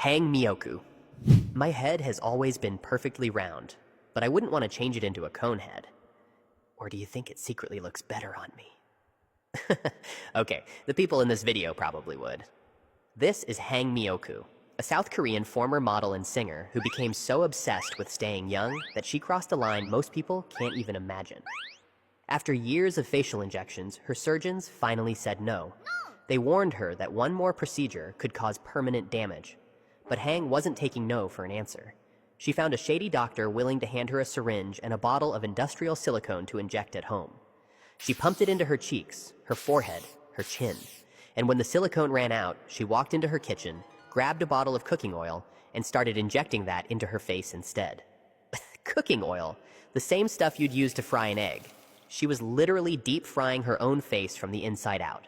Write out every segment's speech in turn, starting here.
Hang Miyoku. My head has always been perfectly round, but I wouldn't want to change it into a cone head. Or do you think it secretly looks better on me? Okay, the people in this video probably would. This is Hang Miyoku, a South Korean former model and singer who became so obsessed with staying young that she crossed a line most people can't even imagine. After years of facial injections, her surgeons finally said no. They warned her that one more procedure could cause permanent damage. But Hang wasn't taking no for an answer. She found a shady doctor willing to hand her a syringe and a bottle of industrial silicone to inject at home. She pumped it into her cheeks, her forehead, her chin. And when the silicone ran out, she walked into her kitchen, grabbed a bottle of cooking oil, and started injecting that into her face instead. Cooking oil, the same stuff you'd use to fry an egg. She was literally deep frying her own face from the inside out.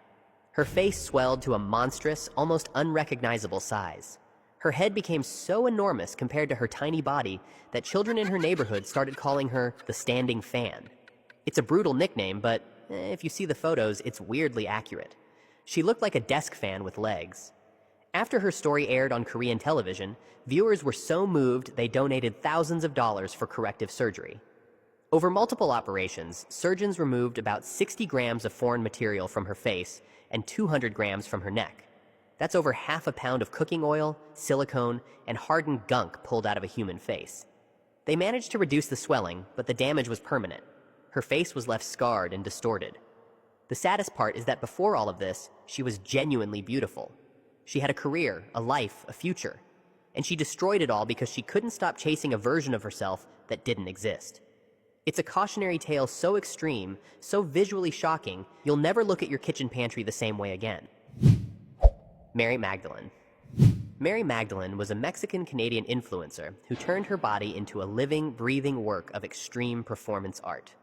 Her face swelled to a monstrous, almost unrecognizable size. Her head became so enormous compared to her tiny body that children in her neighborhood started calling her the Standing Fan. It's a brutal nickname, but if you see the photos, it's weirdly accurate. She looked like a desk fan with legs. After her story aired on Korean television, viewers were so moved they donated thousands of dollars for corrective surgery. Over multiple operations, surgeons removed about 60 grams of foreign material from her face and 200 grams from her neck. That's over half a pound of cooking oil, silicone, and hardened gunk pulled out of a human face. They managed to reduce the swelling, but the damage was permanent. Her face was left scarred and distorted. The saddest part is that before all of this, she was genuinely beautiful. She had a career, a life, a future. And she destroyed it all because she couldn't stop chasing a version of herself that didn't exist. It's a cautionary tale so extreme, so visually shocking, you'll never look at your kitchen pantry the same way again. Mary Magdalene. Mary Magdalene was a Mexican-Canadian influencer who turned her body into a living, breathing work of extreme performance art.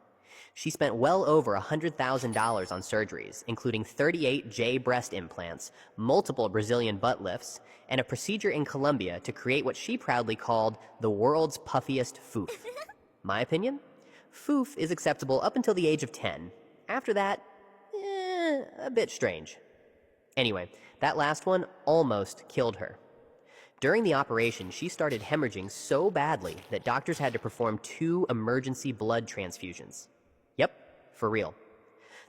She spent well over $100,000 on surgeries, including 38 J breast implants, multiple Brazilian butt lifts, and a procedure in Colombia to create what she proudly called the world's puffiest foof. My opinion? Foof is acceptable up until the age of 10. After that, a bit strange. Anyway, that last one almost killed her. During the operation, she started hemorrhaging so badly that doctors had to perform 2 emergency blood transfusions. Yep, for real.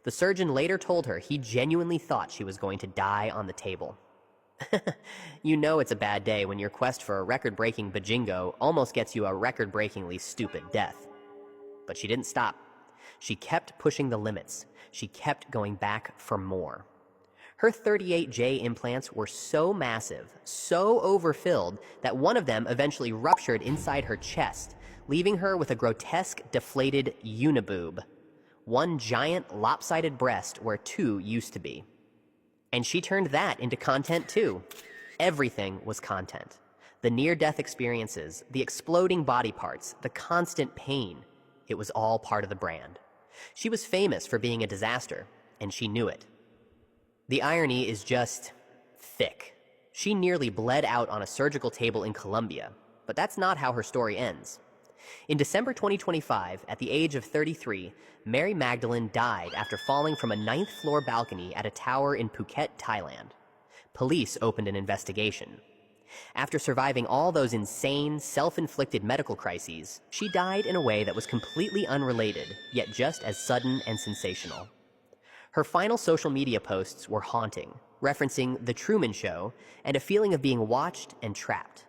The surgeon later told her he genuinely thought she was going to die on the table. You know it's a bad day when your quest for a record-breaking bajingo almost gets you a record-breakingly stupid death. But she didn't stop. She kept pushing the limits. She kept going back for more. Her 38 J implants were so massive, so overfilled, that one of them eventually ruptured inside her chest, leaving her with a grotesque, deflated uniboob. One giant, lopsided breast where 2 used to be. And she turned that into content too. Everything was content. The near-death experiences, the exploding body parts, the constant pain. It was all part of the brand. She was famous for being a disaster, and she knew it. The irony is just thick. She nearly bled out on a surgical table in Colombia, but that's not how her story ends. In December 2025, at the age of 33, Mary Magdalene died after falling from a 9th-floor balcony at a tower in Phuket, Thailand. Police opened an investigation. After surviving all those insane, self-inflicted medical crises, she died in a way that was completely unrelated, yet just as sudden and sensational. Her final social media posts were haunting, referencing The Truman Show and a feeling of being watched and trapped.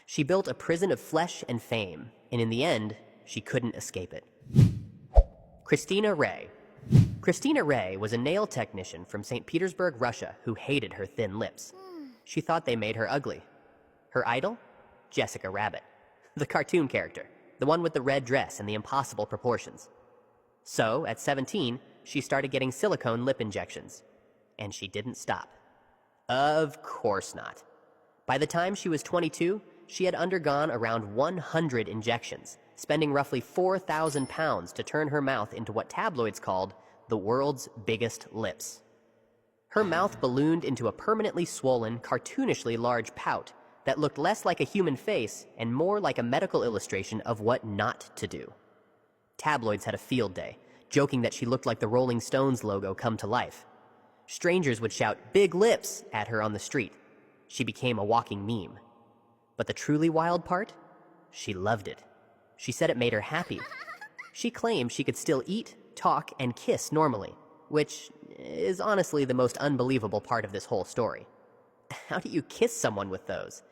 She built a prison of flesh and fame, and in the end, she couldn't escape it. Christina Rey. Christina Rey was a nail technician from St. Petersburg, Russia, who hated her thin lips. She thought they made her ugly. Her idol? Jessica Rabbit, the cartoon character, the one with the red dress and the impossible proportions. So, at 17, she started getting silicone lip injections. And she didn't stop. Of course not. By the time she was 22, she had undergone around 100 injections, spending roughly 4,000 pounds to turn her mouth into what tabloids called the world's biggest lips. Her mouth ballooned into a permanently swollen, cartoonishly large pout that looked less like a human face and more like a medical illustration of what not to do. Tabloids had a field day, joking that she looked like the Rolling Stones logo come to life. Strangers would shout "big lips" at her on the street. She became a walking meme. But the truly wild part? She loved it. She said it made her happy. She claimed she could still eat, talk, and kiss normally, which is honestly the most unbelievable part of this whole story. How do you kiss someone with those?